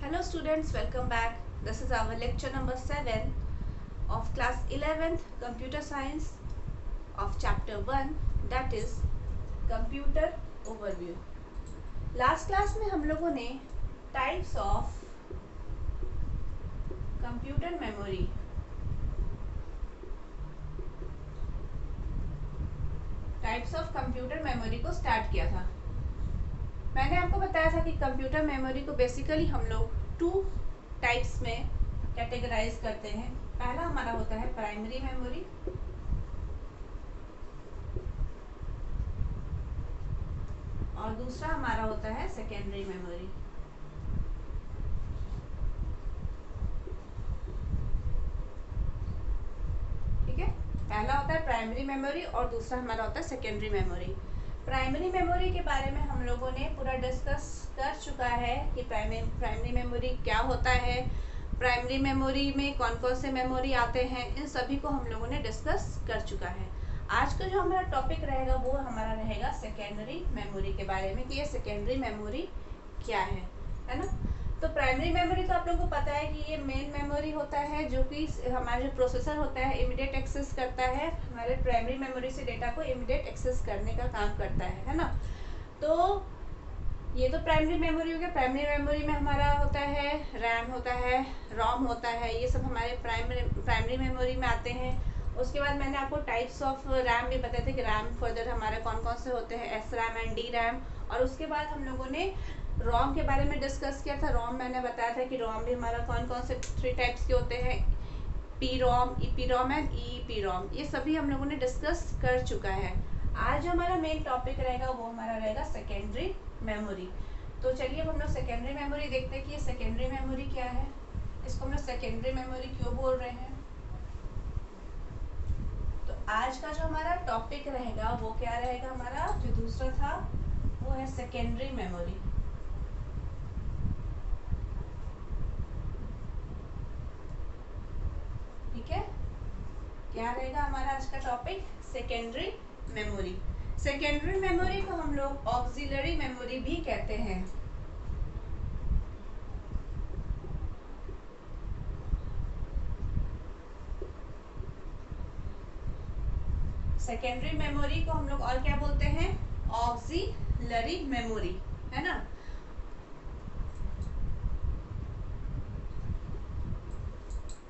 Hello students, welcome back. This is our lecture number 7 of class 11th Computer Science of chapter 1, that is Computer Overview. Last class में हम लोगों ने types of computer memory को start किया था। मैंने आपको बताया था कि कंप्यूटर मेमोरी को बेसिकली हम लोग 2 टाइप्स में कैटेगराइज करते हैं। पहला हमारा होता है प्राइमरी मेमोरी और दूसरा हमारा होता है सेकेंडरी मेमोरी। ठीक है, पहला होता है प्राइमरी मेमोरी और दूसरा हमारा होता है सेकेंडरी मेमोरी। प्राइमरी मेमोरी के बारे में हम लोगों ने पूरा डिस्कस कर चुका है कि प्राइमरी मेमोरी क्या होता है, प्राइमरी मेमोरी में कौन कौन से मेमोरी आते हैं, इन सभी को हम लोगों ने डिस्कस कर चुका है। आज का जो हमारा टॉपिक रहेगा वो हमारा रहेगा सेकेंडरी मेमोरी के बारे में कि ये सेकेंडरी मेमोरी क्या है ना। तो प्राइमरी मेमोरी तो आप लोगों को पता है कि ये मेन मेमोरी होता है जो कि हमारा जो प्रोसेसर होता है इमीडिएट एक्सेस करता है, हमारे प्राइमरी मेमोरी से डेटा को इमीडिएट एक्सेस करने का काम करता है ना। तो ये तो प्राइमरी मेमोरी हो गया। प्राइमरी मेमोरी में हमारा होता है रैम होता है, रोम होता है, ये सब हमारे प्राइमरी मेमोरी में आते हैं। उसके बाद मैंने आपको टाइप्स ऑफ रैम भी बताए थे कि रैम फर्दर हमारे कौन कौन से होते हैं, S RAM and D RAM. और उसके बाद हम लोगों ने रोम के बारे में डिस्कस किया था। रोम मैंने बताया था कि रोम भी हमारा कौन कौन से 3 टाइप्स के होते हैं, P ROM, EP ROM and EEP ROM. ये सभी हम लोगों ने डिस्कस कर चुका है। आज जो हमारा मेन टॉपिक रहेगा वो हमारा रहेगा सेकेंडरी मेमोरी। तो चलिए अब हम लोग सेकेंडरी मेमोरी देखते हैं कि ये सेकेंडरी मेमोरी क्या है, इसको हम लोग सेकेंडरी मेमोरी क्यों बोल रहे हैं। तो आज का जो हमारा टॉपिक रहेगा वो क्या रहेगा, हमारा जो दूसरा था वो है सेकेंडरी मेमोरी। ठीक है, क्या रहेगा हमारा आज का topic, secondary memory. Secondary memory को हम लोग ऑक्सिलरी मेमोरी भी कहते हैं। सेकेंडरी मेमोरी को हम लोग और क्या बोलते हैं, ऑक्सिलरी मेमोरी, है ना।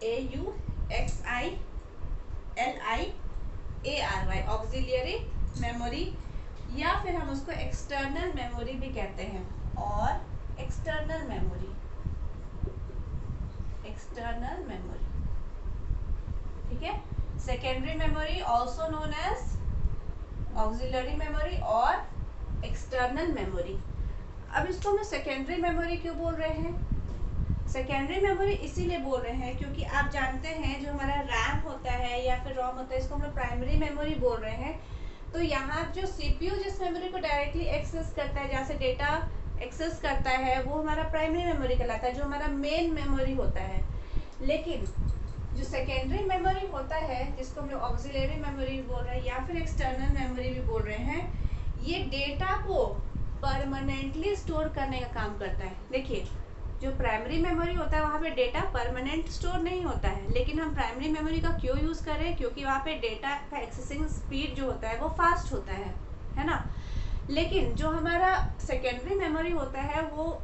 AUXILIARY ऑक्सिलरी मेमोरी, या फिर हम उसको एक्सटर्नल मेमोरी भी कहते हैं। और एक्सटर्नल मेमोरी, एक्सटर्नल मेमोरी, ठीक है। Secondary memory also known as auxiliary memory और एक्सटर्नल मेमोरी। अब इसको हम सेकेंडरी मेमोरी क्यों बोल रहे हैं, सेकेंडरी मेमोरी इसीलिए बोल रहे हैं क्योंकि आप जानते हैं जो हमारा रैम होता है या फिर रोम होता है, इसको हम लोग प्राइमरी मेमोरी बोल रहे हैं। तो यहाँ जो सीपीयू जिस मेमोरी को डायरेक्टली एक्सेस करता है, जहाँ से डेटा एक्सेस करता है, वो हमारा प्राइमरी मेमोरी कहलाता है, जो हमारा मेन मेमोरी होता है। लेकिन जो सेकेंडरी मेमोरी होता है, जिसको हम लोग ऑक्सिलरी मेमोरी बोल रहे हैं या फिर एक्सटर्नल मेमोरी भी बोल रहे हैं, ये डेटा को परमानेंटली स्टोर करने का काम करता है। देखिए, जो प्राइमरी मेमोरी होता है वहाँ पे डेटा परमानेंट स्टोर नहीं होता है, लेकिन हम प्राइमरी मेमोरी का क्यों यूज़ करें, क्योंकि वहाँ पे डेटा का एक्सेसिंग स्पीड जो होता है वो फास्ट होता है ना। लेकिन जो हमारा सेकेंडरी मेमोरी होता है वो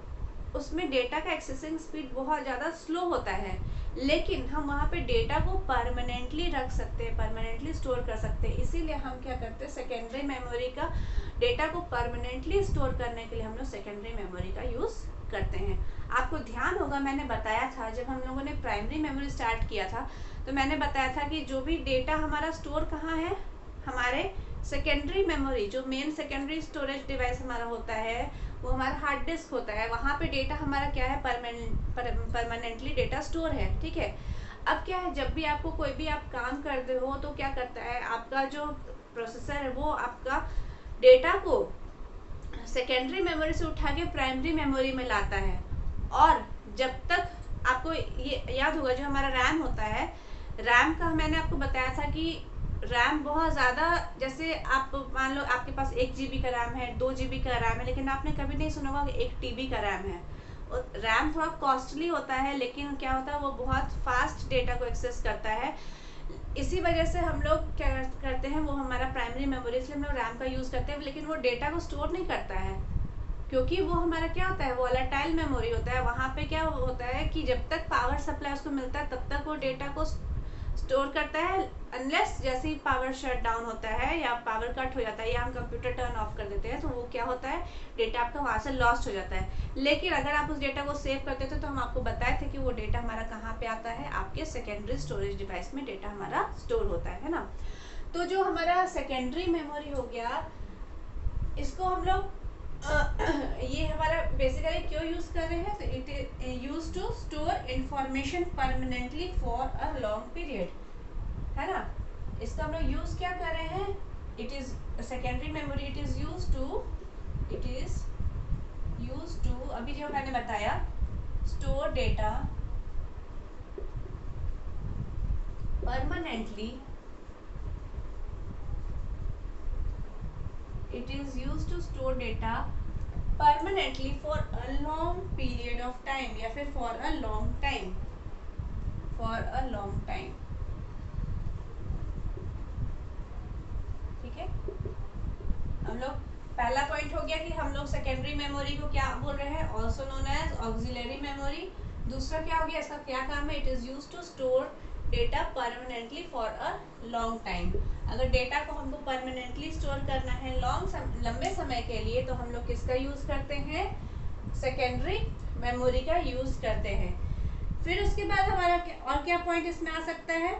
उसमें डेटा का एक्सेसिंग स्पीड बहुत ज़्यादा स्लो होता है, लेकिन हम वहाँ पे डेटा को परमानेंटली रख सकते हैं, परमानेंटली स्टोर कर सकते हैं। इसीलिए हम क्या करते हैं, सेकेंडरी मेमोरी का डेटा को परमानेंटली स्टोर करने के लिए हम लोग सेकेंडरी मेमोरी का यूज़ करते हैं। आपको ध्यान होगा मैंने बताया था जब हम लोगों ने प्राइमरी मेमोरी स्टार्ट किया था, तो मैंने बताया था कि जो भी डेटा हमारा स्टोर कहाँ है, हमारे सेकेंडरी मेमोरी, जो मेन सेकेंडरी स्टोरेज डिवाइस हमारा होता है वो हमारा हार्ड डिस्क होता है, वहाँ पे डेटा हमारा क्या है, परमानेंटली डेटा स्टोर है। ठीक है, अब क्या है, जब भी आपको कोई भी आप काम करते हो तो क्या करता है, आपका जो प्रोसेसर है वो आपका डेटा को सेकेंडरी मेमोरी से उठा के प्राइमरी मेमोरी में लाता है। और जब तक आपको ये याद होगा, जो हमारा रैम होता है, रैम का मैंने आपको बताया था कि रैम बहुत ज़्यादा, जैसे आप मान लो आपके पास 1 GB का रैम है, 2 GB का रैम है, लेकिन आपने कभी नहीं सुना होगा कि 1 TB का रैम है। रैम थोड़ा कॉस्टली होता है, लेकिन क्या होता है वो बहुत फास्ट डेटा को एक्सेस करता है। इसी वजह से हम लोग क्या करते हैं, वो हमारा प्राइमरी मेमोरी, इसलिए हम लोग रैम का यूज़ करते हैं, लेकिन वो डेटा को स्टोर नहीं करता है, क्योंकि वो हमारा क्या होता है, वोलेटाइल मेमोरी होता है। वहाँ पे क्या होता है कि जब तक पावर सप्लाई उसको मिलता है तब तक वो डेटा को स्टोर करता है, अनलेस जैसे ही पावर शट डाउन होता है या पावर कट हो जाता है या हम कंप्यूटर टर्न ऑफ कर देते हैं, तो वो क्या होता है, डेटा आपका वहाँ से लॉस्ट हो जाता है। लेकिन अगर आप उस डेटा को सेव करते थे तो हम आपको बताए थे कि वो डेटा हमारा कहाँ पे आता है, आपके सेकेंडरी स्टोरेज डिवाइस में डेटा हमारा स्टोर होता है ना। तो जो हमारा सेकेंडरी मेमोरी हो गया, इसको हम लोग ये हमारा बेसिकली क्यों यूज कर रहे हैं, तो it is use to store information permanently for a long period, है ना। इसका हम लोग यूज क्या कर रहे हैं, it is secondary memory, it is use to अभी जो मैंने बताया, store data permanently, it is used to store data permanently for a long period of time, या फिर for a long time, ठीक है। हम लोग पहला पॉइंट हो गया कि हम लोग सेकेंडरी मेमोरी को क्या बोल रहे हैं, also known as auxiliary memory. दूसरा क्या हो गया, इसका क्या काम है, it is use to store data permanently for a long time. अगर डेटा को हमको परमानेंटली स्टोर करना है लंबे समय के लिए, तो हम लोग किसका यूज करते हैं, सेकेंडरी मेमोरी का यूज करते हैं। फिर उसके बाद हमारा और क्या पॉइंट इसमें आ सकता है,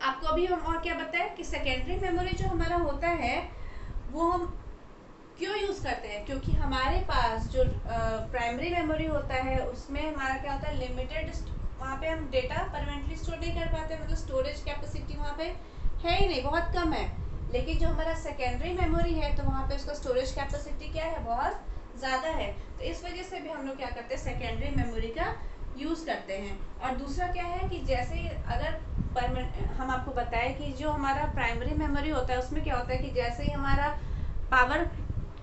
आपको अभी हम और क्या बताएं कि सेकेंडरी मेमोरी जो हमारा होता है वो हम क्यों यूज करते हैं, क्योंकि हमारे पास जो प्राइमरी मेमोरी होता है उसमें हमारा क्या होता है, लिमिटेड, वहाँ पे हम डेटा परमानेंटली स्टोर नहीं कर पाते, मतलब स्टोरेज कैपेसिटी वहाँ पे है ही नहीं, बहुत कम है। लेकिन जो हमारा सेकेंडरी मेमोरी है तो वहाँ पे उसका स्टोरेज कैपेसिटी क्या है, बहुत ज़्यादा है। तो इस वजह से भी हम लोग क्या करते हैं, सेकेंडरी मेमोरी का यूज़ करते हैं। और दूसरा क्या है कि जैसे अगर हम आपको बताएं कि जो हमारा प्राइमरी मेमोरी होता है उसमें क्या होता है कि जैसे ही हमारा पावर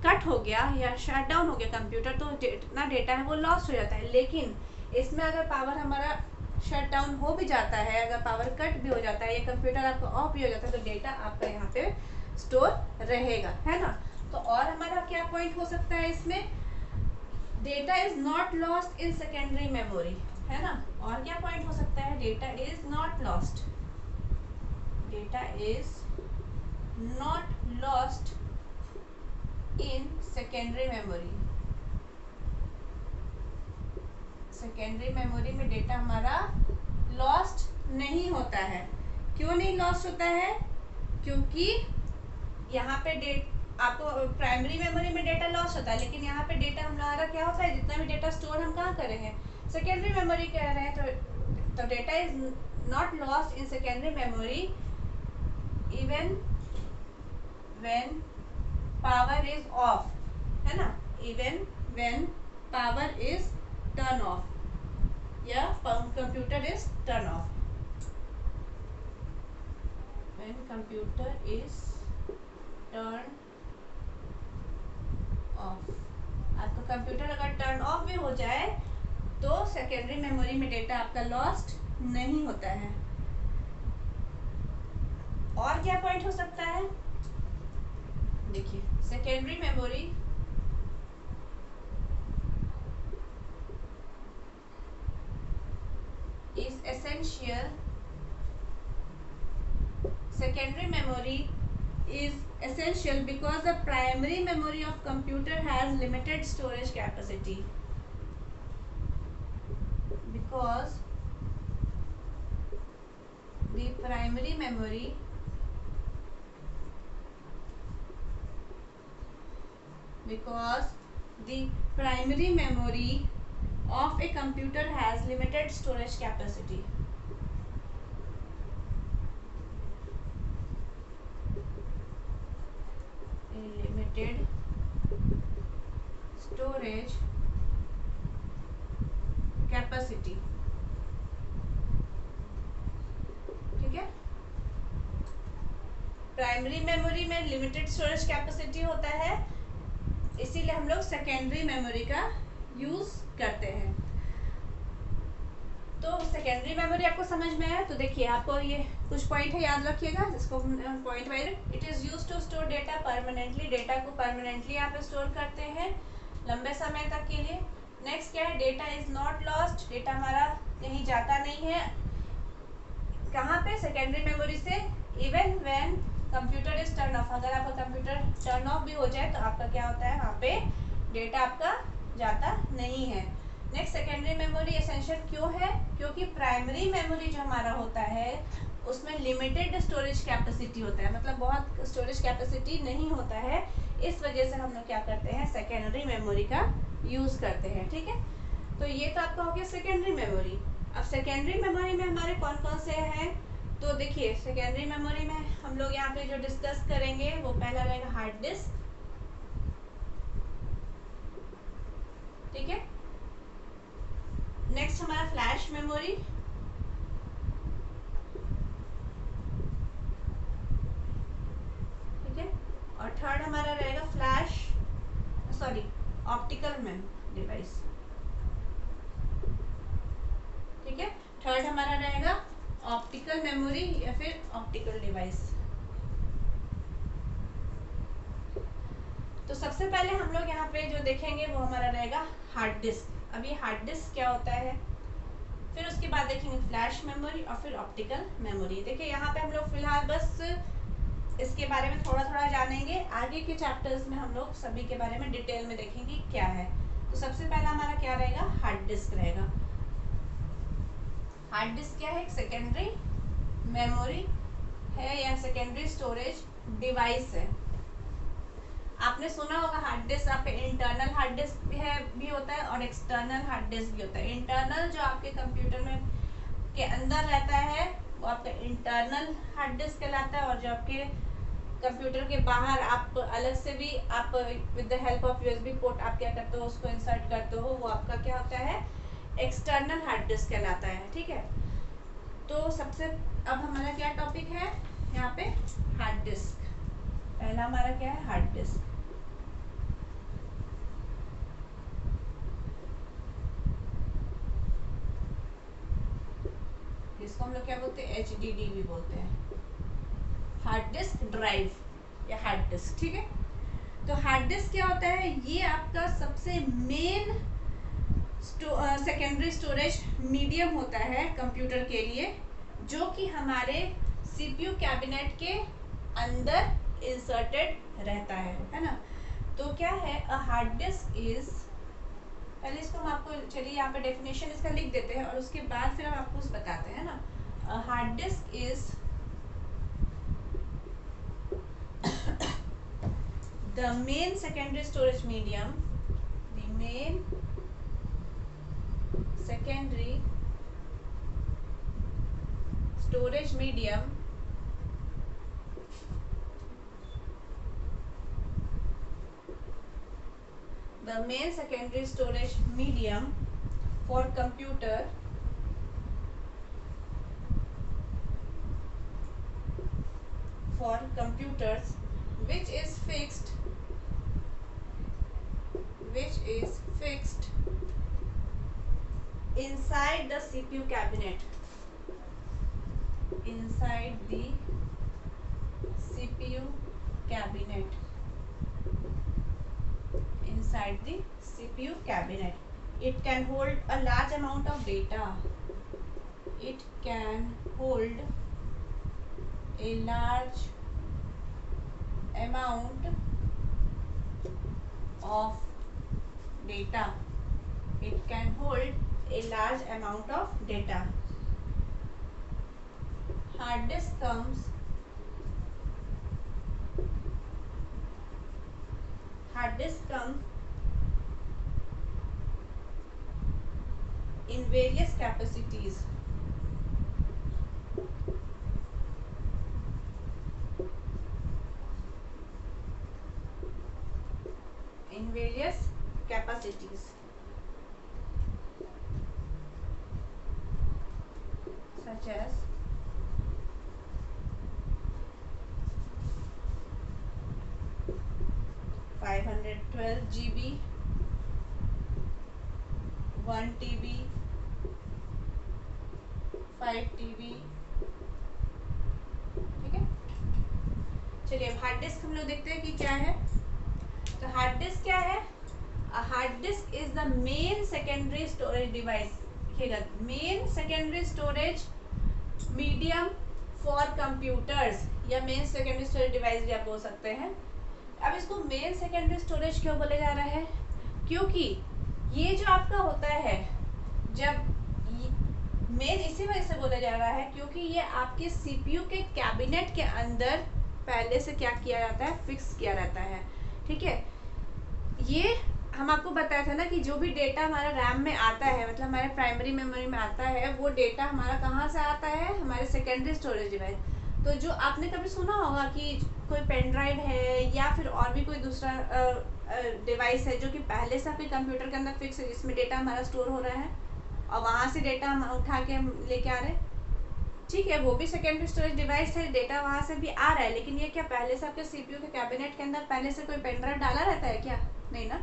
कट हो गया या शट डाउन हो गया कंप्यूटर, तो जितना डेटा है वो लॉस्ट हो जाता है। लेकिन इसमें अगर पावर हमारा शट डाउन हो भी जाता है, अगर पावर कट भी हो जाता है या कंप्यूटर आपका ऑफ भी हो जाता है, तो डेटा आपका यहाँ पे स्टोर रहेगा, है ना। तो और हमारा क्या पॉइंट हो सकता है इसमें, data is not lost in secondary memory, है ना। और क्या पॉइंट हो सकता है, data is not lost in secondary memory. Secondary memory में डेटा हमारा लॉस्ट नहीं होता है। क्यों नहीं लॉस्ट होता है, क्योंकि यहाँ पे आपको प्राइमरी मेमोरी में डेटा लॉस्ट होता है, लेकिन यहाँ पे डेटा हमारा क्या होता है, जितना भी डेटा स्टोर हम कहाँ कर रहे हैं, सेकेंडरी मेमोरी कह रहे हैं। तो data is not lost in secondary memory even when power is off, है ना, even when power is turn off या computer is turn off, when computer is turn off. आपका कंप्यूटर अगर टर्न ऑफ भी हो जाए तो सेकेंडरी मेमोरी में डेटा आपका लॉस्ट नहीं होता है। और क्या पॉइंट हो सकता है, देखिए secondary memory is essential, secondary memory is essential because the primary memory of computer has limited storage capacity, because the primary memory of a computer has limited storage capacity. Limited storage capacity, ठीक है। Primary memory में limited storage capacity होता है, इसीलिए हम लोग secondary memory का use करते हैं। तो सेकेंडरी मेमोरी आपको समझ में आया? तो देखिए आपको ये कुछ पॉइंट है, याद रखिएगा जिसको point wise. It is use to store data permanently, data को परमानेंटली आप स्टोर करते हैं लंबे समय तक के लिए। नेक्स्ट क्या है, data is not lost, data हमारा कहीं जाता नहीं है। कहाँ पे? सेकेंडरी मेमोरी से। Even when computer is turn of, अगर आपका कंप्यूटर टर्न ऑफ भी हो जाए तो आपका क्या होता है, वहाँ पे डेटा आपका जाता नहीं है। नेक्स्ट, सेकेंडरी मेमोरी एसेंशियल क्यों है? क्योंकि प्राइमरी मेमोरी जो हमारा होता है उसमें लिमिटेड स्टोरेज कैपेसिटी होता है, मतलब बहुत स्टोरेज कैपेसिटी नहीं होता है। इस वजह से हम लोग क्या करते हैं, सेकेंडरी मेमोरी का यूज करते हैं। ठीक है, तो ये तो आपका हो गया सेकेंडरी मेमोरी। अब सेकेंडरी मेमोरी में हमारे कौन कौन से हैं? तो देखिए सेकेंडरी मेमोरी में हम लोग यहाँ पे जो डिस्कस करेंगे वो पहला रहेगा हार्ड डिस्क। ठीक है, नेक्स्ट हमारा फ्लैश मेमोरी, ठीक है, और थर्ड हमारा रहेगा ऑप्टिकल डिवाइस। ठीक है, थर्ड हमारा रहेगा ऑप्टिकल मेमोरी या फिर ऑप्टिकल डिवाइस। तो सबसे पहले हम लोग यहाँ पे जो देखेंगे वो हमारा रहेगा हार्ड डिस्क। अब ये हार्ड डिस्क क्या होता है, फिर उसके बाद देखेंगे फ्लैश मेमोरी और फिर ऑप्टिकल मेमोरी। देखिए यहाँ पे हम लोग फिलहाल बस इसके बारे में थोड़ा थोड़ा जानेंगे, आगे के चैप्टर्स में हम लोग सभी के बारे में डिटेल में देखेंगे क्या है। तो सबसे पहला हमारा क्या रहेगा, हार्ड डिस्क रहेगा। हार्ड डिस्क क्या है, एक सेकेंडरी मेमोरी है या सेकेंडरी स्टोरेज डिवाइस है। आपने सुना होगा हार्ड डिस्क आपके इंटरनल हार्ड डिस्क भी होता है और एक्सटर्नल हार्ड डिस्क भी होता है। इंटरनल जो आपके कंप्यूटर में के अंदर रहता है वो आपका इंटरनल हार्ड डिस्क कहलाता है, और जो आपके कंप्यूटर के बाहर आप अलग से भी आप with the help of USB port आप क्या करते हो, उसको इंसर्ट करते हो, वो आपका क्या होता है, एक्सटर्नल हार्ड डिस्क कहलाता है। ठीक है, तो सबसे अब हमारा क्या टॉपिक है यहाँ पे, हार्ड डिस्क। पहला हमारा क्या है, हार्ड डिस्क। इसको हम लोग क्या बोलते हैं, HDD भी बोलते हैं, हार्ड डिस्क ड्राइव या हार्ड डिस्क। ठीक है, तो हार्ड डिस्क क्या होता है, ये आपका सबसे मेन सेकेंडरी स्टोरेज मीडियम होता है कंप्यूटर के लिए, जो कि हमारे सीपीयू कैबिनेट के अंदर इंसर्टेड रहता है ना। तो क्या है, अ हार्ड डिस्क इज, पहले इसको हम आपको, चलिए यहाँ पे डेफिनेशन इसका लिख देते हैं और उसके बाद फिर हम आपको कुछ बताते हैं ना। A hard disk is the main secondary storage medium, the main secondary storage medium the main secondary storage medium for computers which is fixed inside the CPU cabinet, inside the CPU cabinet, inside the CPU cabinet. It can hold a large amount of data. It can hold a large amount of data. It can hold a large amount of data. Hard disk comes in various capacities. In various capacities such as 512 GB, 1 TB, 5 TB, ठीक है। चलिए अब hard disk हम लोग देखते हैं कि क्या है। तो हार्ड डिस्क क्या है? Hard disk is the main secondary storage device, देखिएगा, main secondary storage medium for computers, या मेन सेकेंडरी स्टोरेज डिवाइस भी आप बोल सकते हैं। अब इसको मेन सेकेंडरी स्टोरेज क्यों बोले जा रहा है? क्योंकि ये जो आपका होता है, जब मेन इसी वजह से बोला जा रहा है क्योंकि ये आपके सीपीयू के कैबिनेट के अंदर पहले से क्या किया जाता है, फिक्स किया रहता है, ठीक है। ये हम आपको बताया था ना कि जो भी डेटा हमारा रैम में आता है, मतलब हमारे प्राइमरी मेमोरी में आता है, वो डेटा हमारा कहाँ से आता है, हमारे सेकेंडरी स्टोरेज डिवाइस। तो जो आपने कभी सुना होगा कि कोई पेन ड्राइव है या फिर और भी कोई दूसरा डिवाइस है जो कि पहले से आपके कंप्यूटर के अंदर फिक्स है, जिसमें डेटा हमारा स्टोर हो रहा है और वहाँ से डेटा हम उठा के हम लेके आ रहे हैं, ठीक है। वो भी सेकेंडरी स्टोरेज डिवाइस है, डेटा वहाँ से भी आ रहा है, लेकिन ये क्या पहले से आपके सीपीयू के कैबिनेट के अंदर पहले से कोई पेन ड्राइव डाला रहता है क्या? नहीं ना।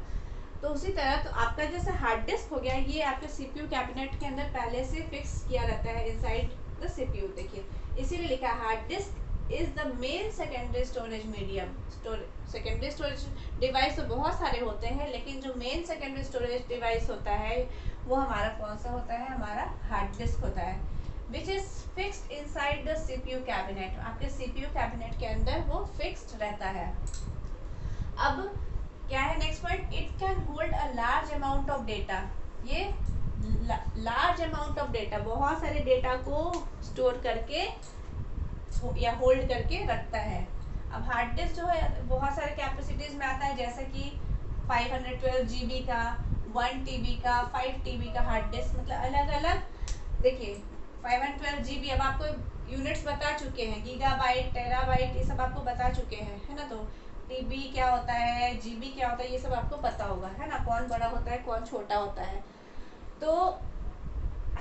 तो उसी तरह तो आपका जैसे हार्ड डिस्क हो गया, ये आपके सीपीयू कैबिनेट के अंदर पहले से फिक्स किया रहता है इनसाइड द सीपीयू, देखिए इसीलिए लिखा है hard disk is the main secondary storage medium. Secondary storage device तो बहुत सारे होते हैं, लेकिन जो मेन सेकेंडरी स्टोरेज डिवाइस होता है वो हमारा कौन सा होता है, हमारा हार्ड डिस्क होता है, which is fixed inside the CPU cabinet. आपके सीपीयू कैबिनेट के अंदर वो फिक्स्ड रहता है। अब क्या है next point, it can hold a large amount of data. ये लार्ज अमाउंट ऑफ डेटा, बहुत सारे डेटा को स्टोर करके या होल्ड करके रखता है। अब हार्ड डिस्क जो है बहुत सारे कैपेसिटीज में आता है, जैसे कि 512 GB का, 1 TB का, 5 TB का हार्ड डिस्क, मतलब अलग अलग। देखिए 512 GB, अब आपको यूनिट्स बता चुके हैं, गीगाबाइट, टेराबाइट, ये सब आपको बता चुके हैं, है ना। तो टीबी क्या होता है, जीबी क्या होता है, ये सब आपको पता होगा, है ना, कौन बड़ा होता है कौन छोटा होता है। तो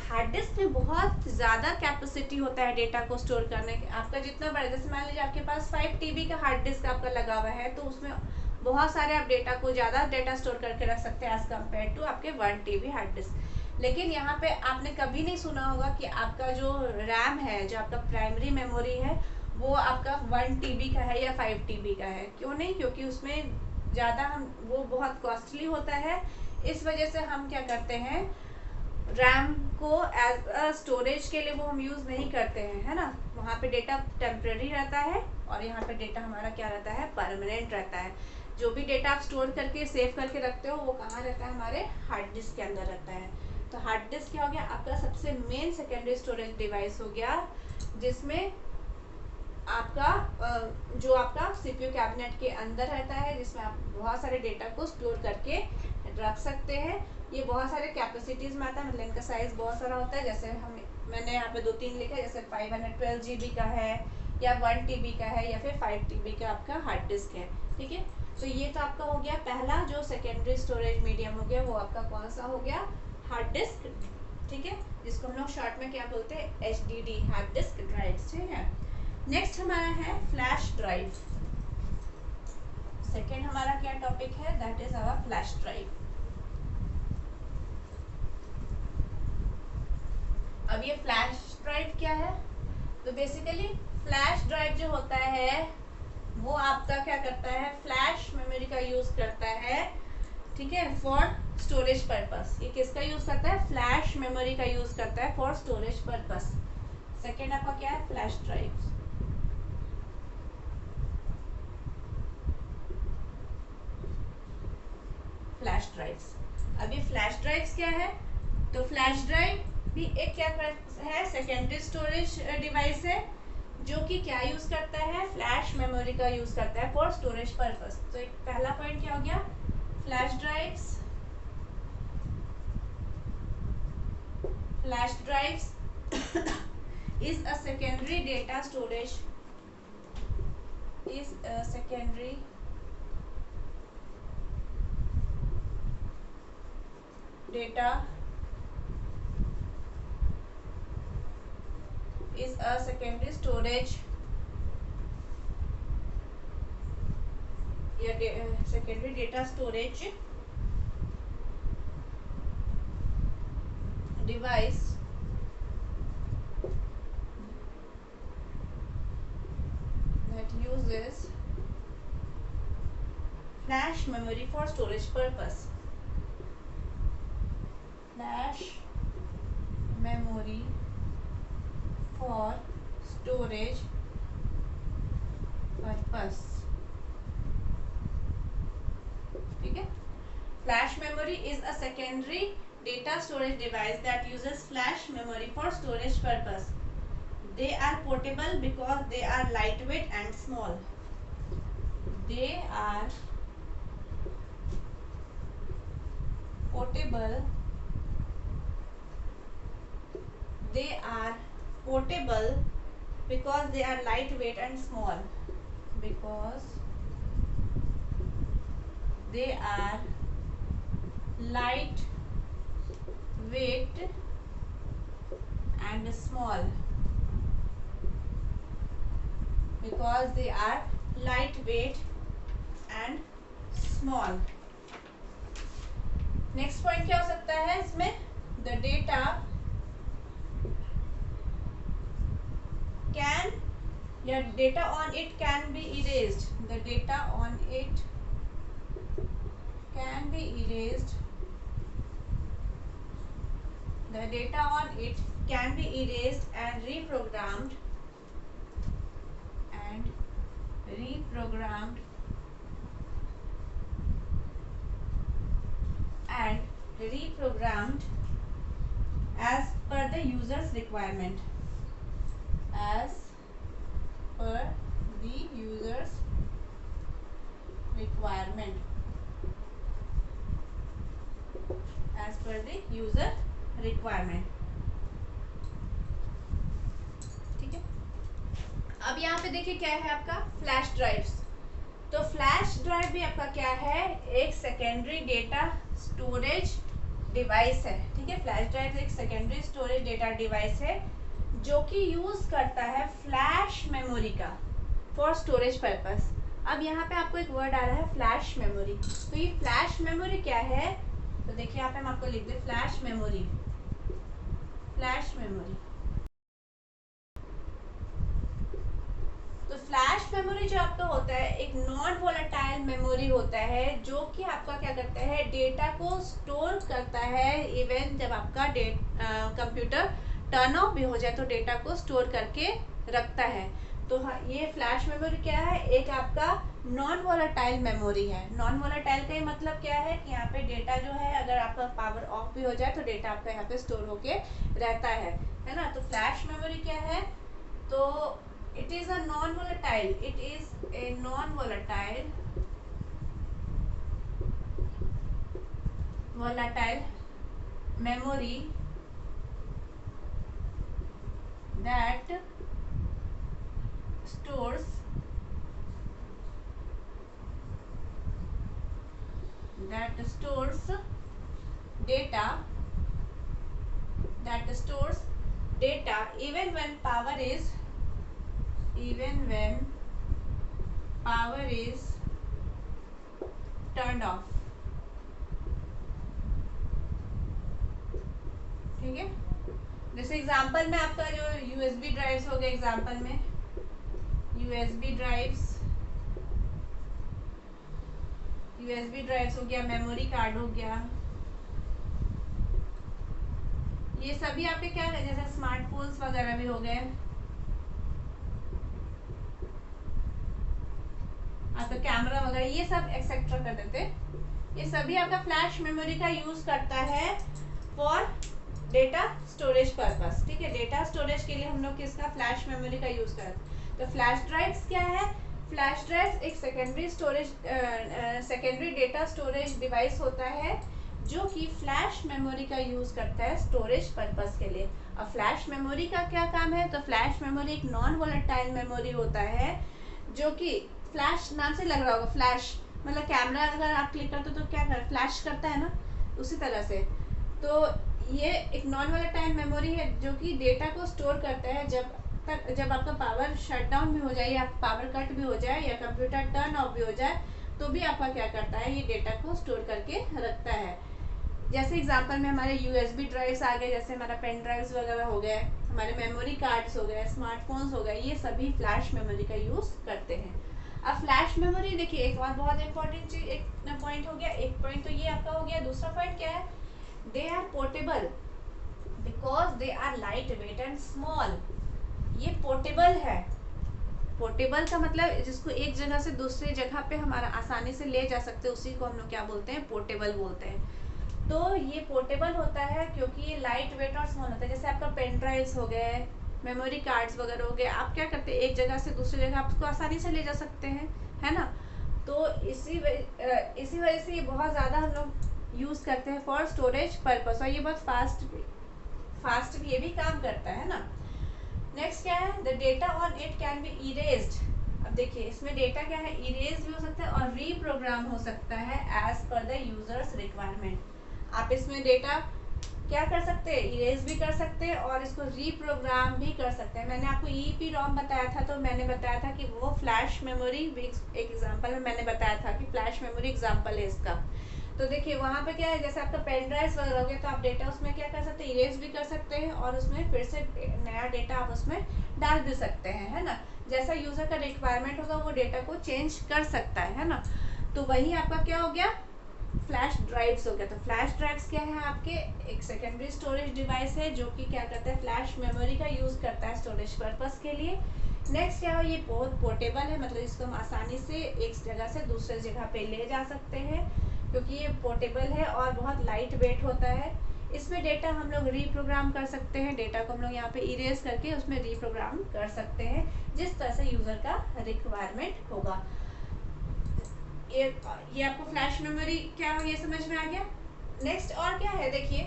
हार्ड डिस्क में बहुत ज़्यादा कैपेसिटी होता है डेटा को स्टोर करने के। आपका जितना बड़ा, जैसे मान लीजिए आपके पास 5 TB का हार्ड डिस्क आपका लगा हुआ है, तो उसमें बहुत सारे आप डेटा को, ज़्यादा डेटा स्टोर करके रख सकते हैं एज कम्पेयर टू आपके 1 TB हार्ड डिस्क। लेकिन यहाँ पे आपने कभी नहीं सुना होगा कि आपका जो रैम है, जो आपका प्राइमरी मेमोरी है, वो आपका 1 TB का है या 5 TB का है। क्यों नहीं? क्योंकि उसमें ज़्यादा हम, वो बहुत कॉस्टली होता है, इस वजह से हम क्या करते हैं, रैम को एज अ स्टोरेज के लिए वो हम यूज़ नहीं करते हैं, है ना। वहाँ पे डेटा टेम्परेरी रहता है और यहाँ पे डेटा हमारा क्या रहता है, परमानेंट रहता है। जो भी डेटा आप स्टोर करके सेव करके रखते हो वो कहाँ रहता है, हमारे हार्ड डिस्क के अंदर रहता है। तो हार्ड डिस्क क्या हो गया, आपका सबसे मेन सेकेंडरी स्टोरेज डिवाइस हो गया, जिसमें आपका जो आपका सीपीयू कैबिनेट के अंदर रहता है, जिसमें आप बहुत सारे डेटा को स्टोर करके रख सकते हैं। ये बहुत सारे कैपेसिटीज़ में आता है, मतलब इनका साइज़ बहुत सारा होता है। जैसे मैंने यहाँ पे 2-3 लिखा है, जैसे 512 GB का है, या 1 TB का है, या फिर 5 TB का आपका हार्ड डिस्क है, ठीक है। तो ये तो आपका हो गया पहला, जो सेकेंडरी स्टोरेज मीडियम हो गया, वो आपका कौन सा हो गया, हार्ड डिस्क, ठीक है, जिसको हम लोग शॉर्ट में क्या बोलते हैं, HDD, हार्ड डिस्क ड्राइव, ठीक है। नेक्स्ट हमारा है फ्लैश ड्राइव। सेकेंड हमारा क्या टॉपिक है, that is our flash drive. अब ये फ्लैश ड्राइव क्या है, तो बेसिकली फ्लैश ड्राइव जो होता है वो आपका क्या करता है, फ्लैश मेमोरी का यूज करता है, ठीक है, फॉर स्टोरेज पर्पस। ये किसका यूज करता है, फ्लैश मेमोरी का यूज करता है फॉर स्टोरेज पर्पस। सेकेंड आपका क्या है, फ्लैश ड्राइव। Flash drives. अब ये फ्लैश ड्राइव्स क्या है, तो फ्लैश ड्राइव भी एक क्या है, सेकेंडरी स्टोरेज डिवाइस है, जो कि क्या यूज करता है, फ्लैश मेमोरी का यूज करता है फॉर स्टोरेज पर्पस। तो एक पहला पॉइंट क्या हो गया, flash drives. Flash drives is a secondary data storage, is a secondary data is a secondary storage या secondary data storage device that uses flash memory for storage purpose. Flash memory for storage purpose. ठीक है. Flash memory is a secondary data storage device that uses flash memory for storage purpose. They are portable because they are lightweight and small. They are portable. They are portable because they are lightweight and small. Because they are light weight and small. Because they are lightweight and small. Next point क्या हो सकता है इसमें? The data can या data on it can be erased. The data on it can be erased. The data on it can be erased and reprogrammed as per the user's requirement. As per the user's requirement. As per the user requirement. ठीक है. अब यहाँ पे देखिए क्या है आपका flash drives. तो फ्लैश ड्राइव भी आपका क्या है? एक सेकेंडरी डेटा स्टोरेज डिवाइस है. ठीक है. फ्लैश ड्राइव एक सेकेंडरी स्टोरेज डेटा डिवाइस है जो कि यूज करता है फ्लैश मेमोरी का फॉर स्टोरेज पर्पस. अब यहाँ पे आपको एक वर्ड आ रहा है फ्लैश मेमोरी. तो ये फ्लैश मेमोरी क्या है? तो देखिए यहाँ पे हम आपको लिख दे फ्लैश मेमोरी. Flash memory. तो फ्लैश मेमोरी जो आपका होता है एक नॉन वोलेटाइल मेमोरी होता है जो कि आपका क्या करता है? डेटा को स्टोर करता है. इवन जब आपका कंप्यूटर टर्न ऑफ भी हो जाए तो डेटा को स्टोर करके रखता है. तो ये फ्लैश मेमोरी क्या है? एक आपका नॉन वोलेटाइल मेमोरी है. नॉन वोलेटाइल का ये मतलब क्या है कि यहाँ पे डेटा जो है अगर आपका पावर ऑफ भी हो जाए तो डेटा आपका यहाँ पे स्टोर होके रहता है ना. तो फ्लैश मेमोरी क्या है? तो it is a non-volatile. It is a non-volatile memory that stores data even when power is turned off. ठीक है. जैसे एग्जांपल में आपका जो यूएसबी ड्राइव्स हो गए. एग्जांपल में यूएसबी ड्राइव्स हो गया. मेमोरी कार्ड हो गया. ये सभी आपके क्या है? जैसे स्मार्टफोन्स वगैरह भी हो गए. आपका कैमरा वगैरह ये सब एक्सेट्रा कर देते. ये सभी आपका फ्लैश मेमोरी का यूज करता है फॉर डेटा स्टोरेज पर्पस. ठीक है. डेटा स्टोरेज के लिए हम लोग किसका? फ्लैश मेमोरी का यूज करते हैं. तो फ्लैश ड्राइव्स क्या है? फ्लैश ड्राइव्स एक सेकेंडरी डेटा स्टोरेज डिवाइस होता है जो कि फ्लैश मेमोरी का यूज करता है स्टोरेज पर्पस के लिए. अब फ्लैश मेमोरी का क्या काम है? तो फ्लैश मेमोरी एक नॉन वोलेटाइल मेमोरी होता है जो कि फ्लैश नाम से लग रहा होगा. फ्लैश मतलब कैमरा अगर आप क्लिक करते हो तो क्या कर फ्लैश करता है ना, उसी तरह से. तो ये एक नॉन वोलेटाइल मेमोरी है जो कि डेटा को स्टोर करता है जब आपका पावर शट डाउन भी हो जाए या पावर कट भी हो जाए या कंप्यूटर टर्न ऑफ भी हो जाए तो भी आपका क्या करता है? ये डेटा को स्टोर करके रखता है. जैसे एग्जांपल में हमारे यूएसबी ड्राइव्स आ गए, जैसे हमारा पेन ड्राइव्स वगैरह हो गए, हमारे मेमोरी कार्ड्स हो गए, स्मार्टफोन्स हो गए, ये सभी फ्लैश मेमोरी का यूज़ करते हैं। अब फ्लैश मेमोरी देखिए, एक और बहुत इंपॉर्टेंट चीज, एक पॉइंट हो गया, एक पॉइंट तो ये आपका हो गया। दूसरा पॉइंट क्या है, they are portable because they are light weight and small. ये पोर्टेबल है। पोर्टेबल का मतलब जिसको एक जगह से दूसरी जगह पे हमारा आसानी से ले जा सकते हैं, उसी को हम लोग क्या बोलते हैं, पोर्टेबल बोलते हैं। तो ये पोर्टेबल होता है क्योंकि ये लाइट वेट और स्मॉल होता है। जैसे आपका पेन ड्राइव्स हो गए, मेमोरी कार्ड्स वगैरह हो गए, आप क्या करते हैं, एक जगह से दूसरी जगह आप उसको आसानी से ले जा सकते हैं, है ना। तो इसी वजह से ये बहुत ज़्यादा हम लोग यूज़ करते हैं फॉर स्टोरेज पर्पस, और ये बहुत फास्ट ये भी काम करता है ना। नेक्स्ट क्या है, the data on it can be erased. अब देखिए इसमें डेटा क्या है, इरेज भी हो सकता है और रीप्रोग्राम हो सकता है as per the users requirement. आप इसमें डेटा क्या कर सकते हैं, इरेज भी कर सकते हैं और इसको रीप्रोग्राम भी कर सकते हैं। मैंने आपको EEPROM बताया था, तो मैंने बताया था कि वो फ्लैश मेमोरी एक एग्जांपल में मैंने बताया था कि फ्लैश मेमोरी एग्जांपल है इसका। तो देखिए वहाँ पे क्या है, जैसे आपका पेन ड्राइव वगैरह हो गया, तो आप डेटा उसमें क्या कर सकते हैं, इरेज भी कर सकते हैं और उसमें फिर से नया डेटा आप उसमें डाल भी सकते हैं, है ना। जैसा यूजर का रिक्वायरमेंट होगा वो डेटा को चेंज कर सकता है ना। तो वही आपका क्या हो गया, फ्लैश ड्राइव्स हो गया। तो फ्लैश ड्राइव्स क्या है, आपके एक सेकेंडरी स्टोरेज डिवाइस है जो कि क्या करता है, फ्लैश मेमोरी का यूज करता है स्टोरेज पर्पस के लिए। नेक्स्ट क्या है, ये बहुत पोर्टेबल है, मतलब इसको हम आसानी से एक जगह से दूसरे जगह पे ले जा सकते हैं क्योंकि ये पोर्टेबल है और बहुत लाइट वेट होता है। इसमें डेटा हम लोग रीप्रोग्राम कर सकते हैं, डेटा को हम लोग यहाँ पे इरेज करके उसमें रीप्रोग्राम कर सकते हैं जिस तरह से यूजर का रिक्वायरमेंट होगा। ये आपको फ्लैश मेमोरी क्या हो, ये समझ में आ गया। नेक्स्ट और क्या है, देखिए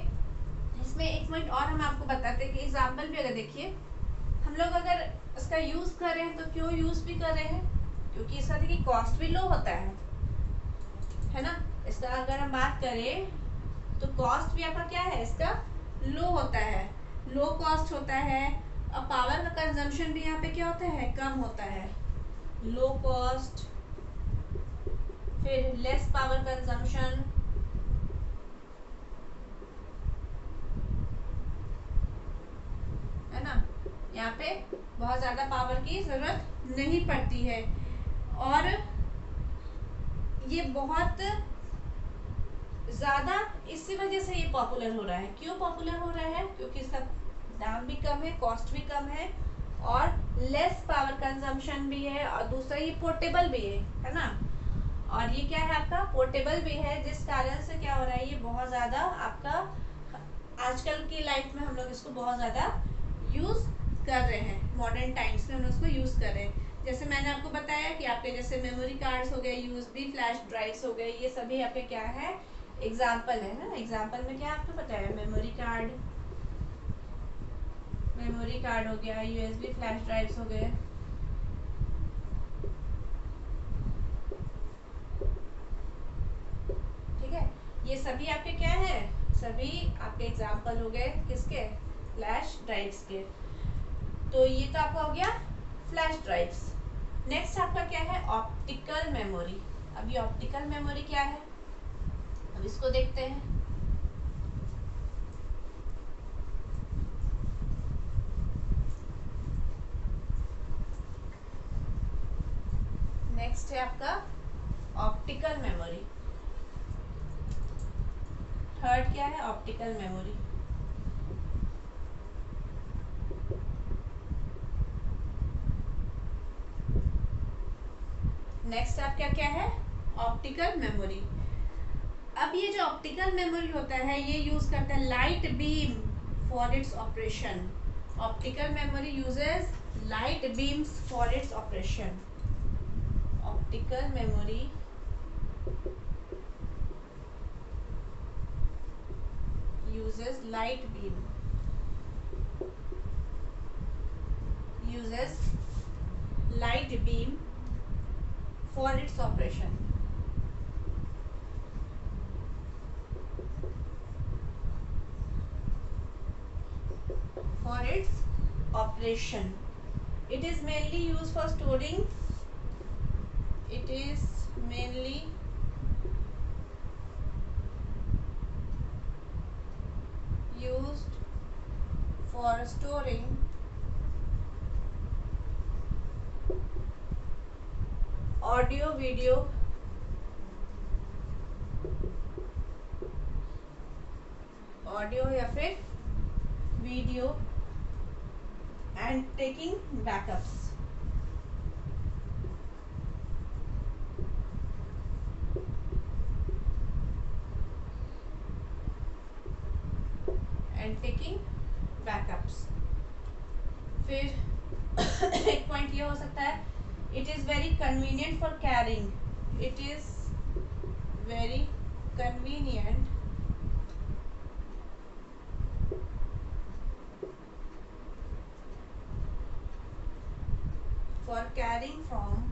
इसमें एक पॉइंट और हम आपको बताते हैं कि एग्जाम्पल भी अगर देखिए, हम लोग अगर इसका यूज कर रहे हैं तो क्यों यूज भी कर रहे हैं, क्योंकि इसका देखिए कॉस्ट भी लो होता है ना। इसका अगर हम बात करें तो कॉस्ट भी आपका क्या है, इसका लो होता है, लो कॉस्ट होता है। और पावर का कंजम्पशन भी यहाँ पे क्या होता है, कम होता है, लो कॉस्ट, फिर लेस पावर कंजम्पशन, है ना। यहाँ पे बहुत ज्यादा पावर की जरूरत नहीं पड़ती है और ये बहुत ज्यादा इसी वजह से ये पॉपुलर हो रहा है। क्यों पॉपुलर हो रहा है, क्योंकि इसका दाम भी कम है, कॉस्ट भी कम है और लेस पावर कंजम्पशन भी है और दूसरा ये पोर्टेबल भी है ना। और ये क्या है, आपका पोर्टेबल भी है, जिस कारण से क्या हो रहा है, ये बहुत ज्यादा आपका आजकल की लाइफ में हम लोग इसको बहुत ज्यादा यूज कर रहे हैं। मॉडर्न टाइम्स में हम लोग इसको यूज कर रहे हैं। जैसे मैंने आपको बताया कि आपके जैसे मेमोरी कार्ड्स हो गए, यूएसबी फ्लैश ड्राइव्स हो गए, ये सभी आपके क्या है, एग्जाम्पल है ना। एग्जाम्पल में क्या आपको पता है, मेमोरी कार्ड हो गया, यूएसबी फ्लैश ड्राइव्स हो गए, ठीक है। ये सभी आपके क्या है, सभी आपके एग्जाम्पल हो गए किसके, फ्लैश ड्राइव्स के। तो ये तो आपका हो गया फ्लैश ड्राइव्स। नेक्स्ट आपका क्या है, ऑप्टिकल मेमोरी। अब ये ऑप्टिकल मेमोरी क्या है, अब इसको देखते हैं। नेक्स्ट है आपका ऑप्टिकल मेमोरी। थर्ड क्या है, ऑप्टिकल मेमोरी। नेक्स्ट आपका क्या है, ऑप्टिकल मेमोरी। अब ये जो ऑप्टिकल मेमोरी होता है ये यूज करता है light beam for its operation. Optical memory uses light beams for its operation. Optical memory uses light beam, for its operation. It is mainly used for storing. It is mainly used for storing audio video या फिर video and taking backups. फिर एक point ये हो सकता है, it is very convenient for carrying, it is very convenient for carrying from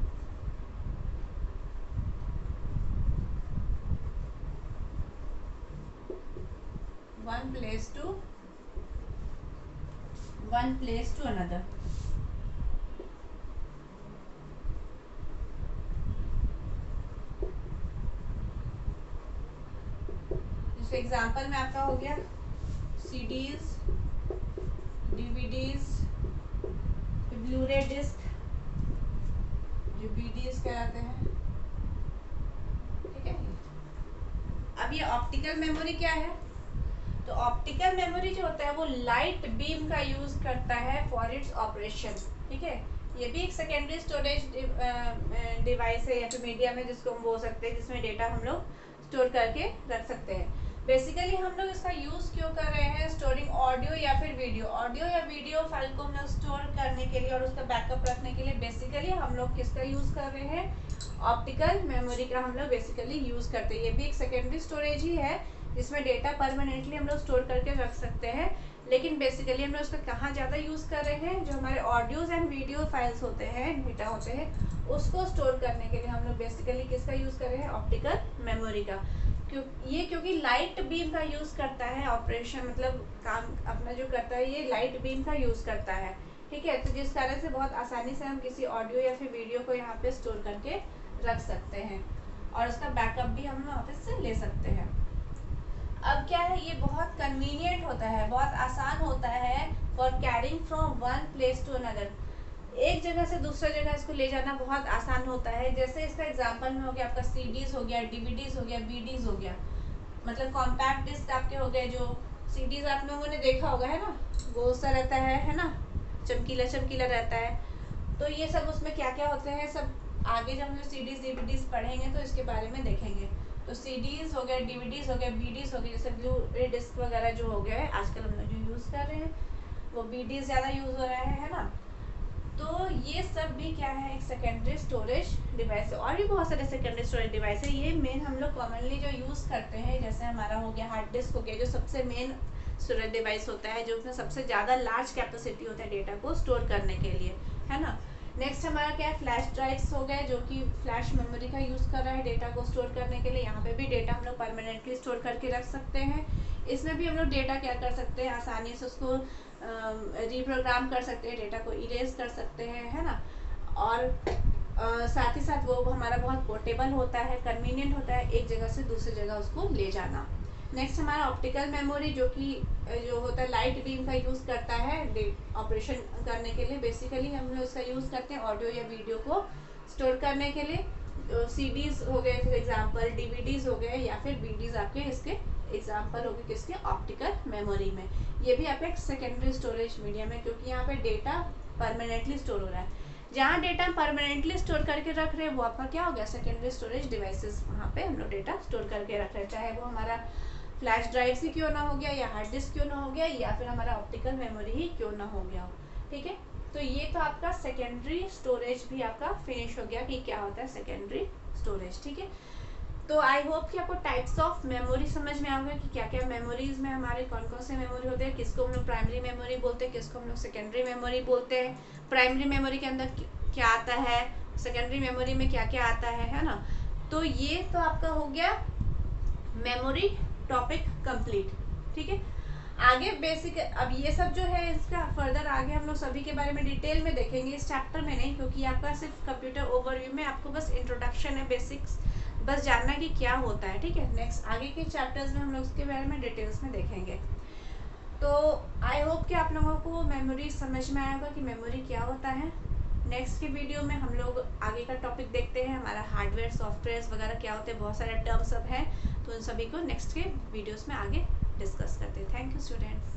one place to another। जैसे example में आपका हो गया सीडीज, डीवीडीज, ब्लूरे डिस्क जो बीडीएस कहलाते हैं, ठीक है। अब ये ऑप्टिकल मेमोरी क्या है, तो ऑप्टिकल मेमोरी जो होता है वो लाइट बीम का यूज करता है फॉर इट्स ऑपरेशन, ठीक है। ये भी एक सेकेंडरी स्टोरेज डिवाइस है या फिर मीडियम है जिसको हम बोल सकते हैं, जिसमें डेटा हम लोग स्टोर करके रख सकते हैं। बेसिकली हम लोग इसका यूज क्यों कर रहे हैं, स्टोरिंग ऑडियो या फिर वीडियो, ऑडियो या वीडियो फाइल को हम लोग स्टोर करने के लिए और उसका बैकअप रखने के लिए बेसिकली हम लोग किसका यूज कर रहे हैं, ऑप्टिकल मेमोरी का हम लोग बेसिकली यूज करते हैं। ये भी एक सेकेंडरी स्टोरेज ही है जिसमें डेटा परमानेंटली हम लोग स्टोर करके रख सकते हैं, लेकिन बेसिकली हम लोग उसका कहाँ ज़्यादा यूज़ कर रहे हैं, जो हमारे ऑडियोज एंड वीडियो फाइल्स होते हैं, डेटा होते हैं, उसको स्टोर करने के लिए हम लोग बेसिकली किसका यूज़ कर रहे हैं, ऑप्टिकल मेमोरी का। क्योंकि लाइट बीम का यूज़ करता है, ऑपरेशन मतलब काम अपना जो करता है ये लाइट बीम का यूज़ करता है, ठीक है। तो जिस कारण से बहुत आसानी से हम किसी ऑडियो या फिर वीडियो को यहाँ पे स्टोर करके रख सकते हैं और उसका बैकअप भी हम वापस से ले सकते हैं। अब क्या है, ये बहुत कन्वीनियंट होता है, बहुत आसान होता है for carrying from one place to another, एक जगह से दूसरे जगह इसको ले जाना बहुत आसान होता है। जैसे इसका एग्जांपल में हो गया आपका सीडीज हो गया, डीवीडीज हो गया, बीडीज हो गया, मतलब कॉम्पैक्ट डिस्क आपके हो गए। जो सीडीज आप लोगों ने देखा होगा है ना, वो सा रहता है ना, चमकीला चमकीला रहता है। तो ये सब उसमें क्या क्या होते हैं, सब आगे जब हम सीडीज डीवीडीज पढ़ेंगे तो इसके बारे में देखेंगे। तो सीडीज हो गए, डीवीडीज हो गए, बीडीज हो गए, जैसे ब्लू डिस्क वगैरह जो हो गया है आजकल हम लोग जो यूज़ कर रहे हैं, वो बीडीज ज़्यादा यूज़ हो रहा है ना। तो ये सब भी क्या है, एक सेकेंडरी स्टोरेज डिवाइस है। और भी बहुत सारे सेकेंडरी स्टोरेज डिवाइस है, ये मेन हम लोग कॉमनली जो यूज़ करते हैं, जैसे हमारा हो गया हार्ड डिस्क हो गया, जो सबसे मेन स्टोरेज डिवाइस होता है, जो उसमें सबसे ज़्यादा लार्ज कैपेसिटी होता है डेटा को स्टोर करने के लिए, है ना। नेक्स्ट हमारा क्या है, फ्लैश ड्राइव्स हो गए, जो कि फ्लैश मेमोरी का यूज़ कर रहा है डेटा को स्टोर करने के लिए। यहाँ पे भी डेटा हम लोग परमानेंटली स्टोर करके रख सकते हैं। इसमें भी हम लोग डेटा क्या कर सकते हैं, आसानी से उसको रीप्रोग्राम कर सकते हैं, डेटा को इरेज कर सकते हैं, है ना। और साथ ही साथ वो हमारा बहुत पोर्टेबल होता है, कन्वीनियंट होता है, एक जगह से दूसरी जगह उसको ले जाना। नेक्स्ट हमारा ऑप्टिकल मेमोरी, जो कि जो होता है लाइट बीम का यूज़ करता है ऑपरेशन करने के लिए। बेसिकली हम लोग इसका यूज़ करते हैं ऑडियो या वीडियो को स्टोर करने के लिए। सीडीज हो गए फिर एग्जांपल, डीवीडीज हो गए, या फिर बीडीज आपके इसके एग्जांपल हो गए किसके, ऑप्टिकल मेमोरी में। ये भी आपका एक सेकेंडरी स्टोरेज मीडियम है, क्योंकि यहाँ पे डेटा परमानेंटली स्टोर हो रहा है। जहाँ डेटा परमानेंटली स्टोर करके रख रहे हैं वो आपका क्या हो गया, सेकेंडरी स्टोरेज डिवाइसेस। वहाँ पे हम लोग डेटा स्टोर करके रख रहे हैं, चाहे वो हमारा फ्लैश ड्राइव से क्यों ना हो गया, या हार्ड डिस्क क्यों ना हो गया, या फिर हमारा ऑप्टिकल मेमोरी ही क्यों ना हो गया हो, ठीक है। तो ये तो आपका सेकेंडरी स्टोरेज भी आपका फिनिश हो गया कि क्या होता है सेकेंडरी स्टोरेज, ठीक है। तो आई होप कि आपको टाइप्स ऑफ मेमोरी समझ में आएगा कि क्या क्या मेमोरीज में हमारे कौन कौन से मेमोरी होते हैं, किसको हम लोग प्राइमरी मेमोरी बोलते हैं, किसको हम लोग सेकेंडरी मेमोरी बोलते हैं, प्राइमरी मेमोरी के अंदर क्या आता है, सेकेंडरी मेमोरी में क्या क्या आता है ना। तो ये तो आपका हो गया मेमोरी टॉपिक कंप्लीट, ठीक है। आगे बेसिक, अब ये सब जो है इसका फर्दर आगे हम लोग सभी के बारे में डिटेल में देखेंगे, इस चैप्टर में नहीं, क्योंकि आपका सिर्फ कंप्यूटर ओवरव्यू में आपको बस इंट्रोडक्शन है, बेसिक्स बस जानना कि क्या होता है, ठीक है। नेक्स्ट आगे के चैप्टर्स में हम लोग उसके बारे में डिटेल्स में देखेंगे। तो आई होप कि आप लोगों को मेमोरी समझ में आएगा कि मेमोरी क्या होता है। नेक्स्ट की वीडियो में हम लोग आगे का टॉपिक देखते हैं, हमारा हार्डवेयर सॉफ्टवेयर वगैरह क्या होते हैं, बहुत सारे टर्म सब हैं, तो उन सभी को नेक्स्ट के वीडियोस में आगे डिस्कस करते हैं। Thank you students.